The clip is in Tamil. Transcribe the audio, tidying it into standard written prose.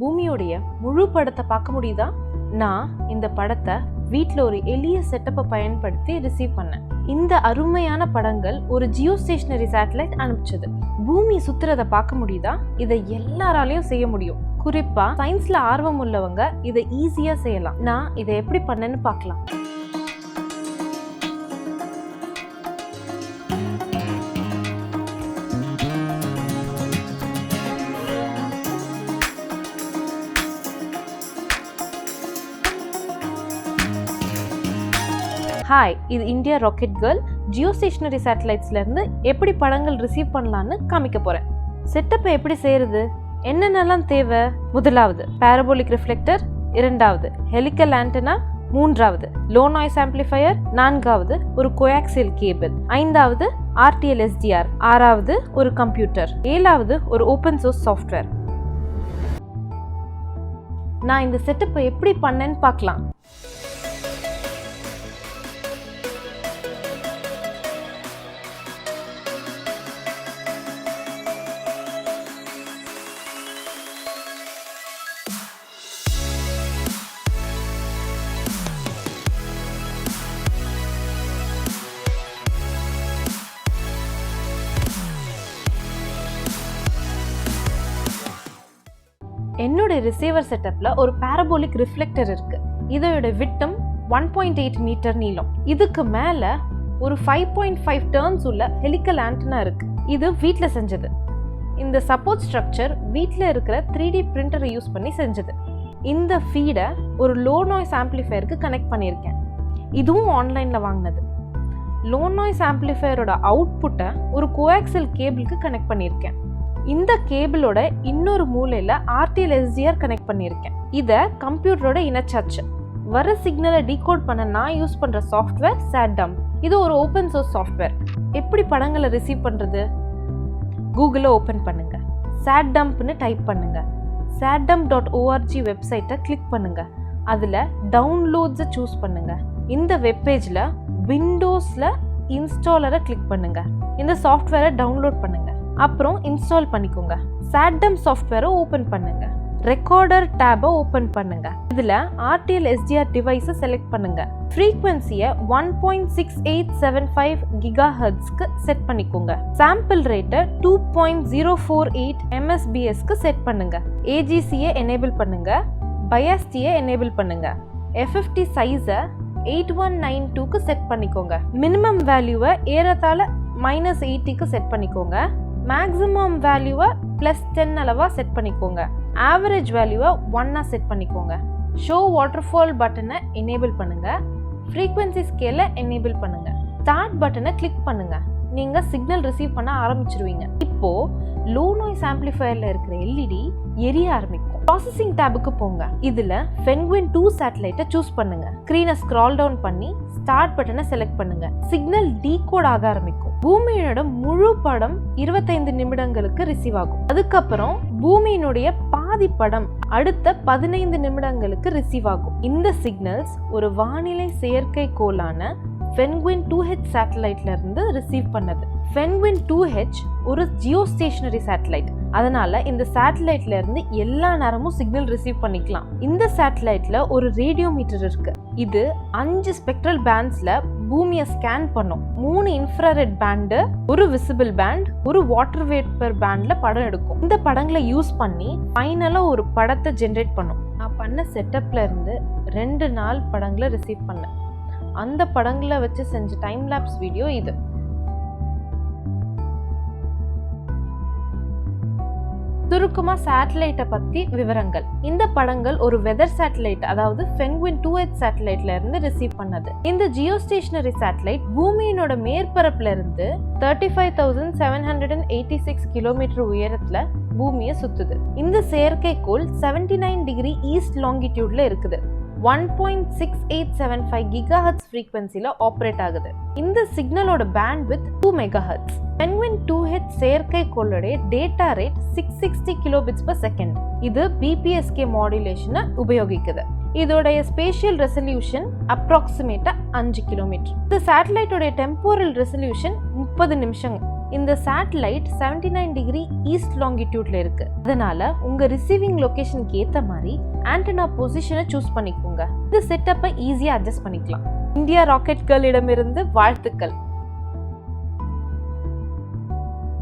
பூமியோடைய முழு படத்தை பார்க்க முடியுதா? நான் இந்த படத்தை வீட்டில் ஒரு எளிய செட்டப்பை பயன்படுத்தி ரிசீவ் பண்ணேன். இந்த அருமையான படங்கள் ஒரு ஜியோஸ்டேஷனரி சேட்டலைட் அனுப்பிச்சது. பூமி சுத்துறதை பார்க்க முடியுதா? இதை எல்லாராலையும் செய்ய முடியும். குறிப்பா சயின்ஸ்ல ஆர்வம் உள்ளவங்க இதை ஈஸியா செய்யலாம். நான் இதை எப்படி பண்ணேன்னு பார்க்கலாம். ஹாய், இது இந்தியா ராக்கெட் கேர்ள். ஜியோஸ்டேஷனரி சேட்டலைட்ஸ்லேருந்து எப்படி படங்கள் ரிசீவ் பண்ணலான்னு காமிக்க போகிறேன். செட்டப்பை எப்படி செய்கிறது, என்னென்னலாம் தேவை? முதலாவது பேரபோலிக் ரிஃப்ளெக்டர், இரண்டாவது ஹெலிக்கல் ஆண்டனா, மூன்றாவது லோ நாய்ஸ் ஆம்பிளிஃபையர், நான்காவது ஒரு கோஆக்சியல் கேபிள், ஐந்தாவது RTL-SDR, ஆறாவது ஒரு கம்ப்யூட்டர், ஏழாவது ஒரு ஓப்பன் சோர்ஸ் சாஃப்ட்வேர். நான் இந்த செட்டப்பை எப்படி பண்ணேன்னு பார்க்கலாம். என்னோட ரிசீவர் செட்டப்ல ஒரு பாரபோலிக் ரிஃப்ளெக்டர் இருக்கு. இதோட விட்டம் 1.8 மீட்டர் நீளம். இதுக்கு மேல ஒரு 5.5 டர்ன்ஸ் உள்ள ஹெலிக்கல் ஆண்டனா இருக்கு. இது வீட்ல செஞ்சது. இந்த சப்போர்ட் ஸ்ட்ரக்சர் வீட்ல இருக்கிற 3D பிரிண்டரை யூஸ் பண்ணி செஞ்சது. இந்த ஃபீடை ஒரு லோ நாய்ஸ் ஆம்பிளிஃபையருக்கு கனெக்ட் பண்ணியிருக்கேன். இதுவும் ஆன்லைன்ல வாங்கினது. லோ நாய்ஸ் ஆம்பிளிஃபையரோட அவுட்புட்டை ஒரு கோஆக்சியல் கேபிளுக்கு கனெக்ட் பண்ணியிருக்கேன். இந்த கேபிளோட இன்னொரு மூலையில RTL-SDR கனெக்ட் பண்ணியிருக்கேன். இதை கம்ப்யூட்டரோட இணைச்சாச்சு. வர சிக்னலை டீகோட் பண்ண நான் யூஸ் பண்ற சாஃப்ட்வேர் SatDump. இது ஒரு ஓப்பன் சோர்ஸ் சாஃப்ட்வேர். எப்படி படங்களை ரிசீவ் பண்றது? கூகுளை ஓப்பன் பண்ணுங்க, SatDumpன்னு டைப் பண்ணுங்க. SatDump.org வெப்சைட்டை கிளிக் பண்ணுங்க. அதுல டவுன்லோட்ஸை சூஸ் பண்ணுங்க. இந்த வெப்பேஜ்ல விண்டோஸ்ல இன்ஸ்டாலரை கிளிக் பண்ணுங்க. இந்த சாஃப்ட்வேரை டவுன்லோட் பண்ணுங்க. அப்புறம் இன்ஸ்டால் பண்ணிக்கோங்க. SatDump சாஃப்ட்வேரை ஓப்பன் பண்ணுங்க. ரெக்கார்டர் டேபை ஓப்பன் பண்ணுங்க. இதுல RTL-SDR டிவைஸை செலக்ட் பண்ணுங்க. ஃப்ரீக்வன்சியை 1.6875 GHzக்கு செட் பண்ணிக்கோங்க. சாம்பிள் ரேட்டை 2.048 MSBSக்கு செட் பண்ணுங்க. AGCயை எனேபிள் பண்ணுங்க. பயாஸ்டியை எனேபிள் பண்ணுங்க. FFT சைஸை 8192க்கு செட் பண்ணிக்கோங்க. மினிமம் வேல்யூவை ஏறத்தாழ -80க்கு செட் பண்ணிக்கோங்க. மேக்ஸிமம் வேல்யூவை +10 அளவா செட் பண்ணிக்கோங்க. ஆவரேஜ் வேல்யூவை 1 செட் பண்ணிக்கோங்க. ஷோ வாட்டர்ஃபால் பட்டனை எனேபிள் பண்ணுங்க. ஃப்ரீக்வன்சி ஸ்கேலை எனேபிள் பண்ணுங்க. ஸ்டார்ட் பட்டனை கிளிக் பண்ணுங்க. நீங்க சிக்னல் ரிசீவ் பண்ண ஆரம்பிச்சிருவீங்க. இப்போ லோ நாய்ஸ் ஆம்பிளிஃபையர்ல இருக்கிற LED எரிய ஆரம்பிக்கும். ப்ராசஸிங் டேபுக்கு போங்க. இதுல Penguin 2 சேட்டலைட்டை சூஸ் பண்ணுங்க. ஸ்கிரீனை ஸ்க்ரால் டவுன் பண்ணி ஸ்டார்ட் பட்டனை செலக்ட் பண்ணுங்க. சிக்னல் டீகோட் ஆக ஆரம்பிக்கும். பூமியோட முழு படம் 25 நிமிடங்களுக்கு ரிசீவ் ஆகும். அதுக்கப்புறம் பூமியினுடைய பாதி படம் அடுத்த 15 நிமிடங்களுக்கு ரிசீவ் ஆகும். இந்த சிக்னல்ஸ் ஒரு வானிலை செயற்கைக்கோளான Penguin 2H சேட்டலைட்ல இருந்து ரிசீவ் பண்ணது. Penguin 2H ஒரு ஜியோஸ்டேஷனரி சேட்டலைட். அதனால இந்த சேட்டலைட்ல இருந்து எல்லா நேரமும் சிக்னல் ரிசீவ் பண்ணிக்கலாம். இந்த சேட்டலைட்ல ஒரு ரேடியோமீட்டர் இருக்கு. இது 5 ஸ்பெக்ட்ரல் பேண்ட்ஸ்ல பூமியை ஸ்கேன் பண்ணும். 3 இன்ஃப்ராரெட் பேண்டு, ஒரு விசிபிள் பேண்ட், ஒரு வாட்டர் வேப்பர் பேண்ட்ல படம் எடுக்கும். இந்த படங்களை யூஸ் பண்ணி ஃபைனலா ஒரு படத்தை ஜென்ரேட் பண்ணும். நான் பண்ண செட்டப்ல இருந்து 2 நாள் படங்களை ரிசீவ் பண்ணேன். அந்த படங்களை வச்சு செஞ்ச டைம் லேப்ஸ் வீடியோ இது. சுருக்கமா சேட்டலைட்டை பத்தி விவரங்கள். இந்த படங்கள் ஒரு வெதர் சேட்டலைட், அதாவது Penguin 2H சேட்டலைட்ல இருந்து ரிசீவ் பண்ணது. இந்த ஜியோஸ்டேஷனரி சேட்டலைட் பூமியினோட மேற்பரப்புல இருந்து 35,786 கிலோமீட்டர் உயரத்துல பூமியை சுத்துது. இந்த செயற்கைக்கோள் 79 டிகிரி ஈஸ்ட் லாங்கிடியூட்ல இருக்குது. 1.6875 GHz ஃப்ரீக்வன்சில ஆப்ரேட் ஆகுது. இந்த சிக்னலோட பேண்ட்வித் 2 MHz. Penguin 2H செயற்கைக்கோளோட டேட்டா ரேட் 660 kbps. இது BPSK மாடுலேஷனை உபயோகிக்குது. இதோடைய ஸ்பேஷியல் ரெசல்யூஷன் அப்ராக்சிமேட்டா 5 கிலோமீட்டர். இந்த சேட்டலைட்டோட டெம்போரல் ரெசல்யூஷன் 30 நிமிஷம். இந்த சேட்டலைட் 79 டிகிரி ஈஸ்ட் லாங்கிடியூட்ல இருக்கு. அதனால உங்க ரிசீவிங் லொகேஷனுக்கு ஏத்த மாதிரி ஆண்டனா பொசிஷனை சூஸ் பண்ணிக்கோங்க. இந்த செட்டப்பை ஈஸியா அட்ஜஸ்ட் பண்ணிக்கலாம். இந்தியா ராக்கெட் கேர்ளிடமிருந்து வாழ்த்துக்கள்.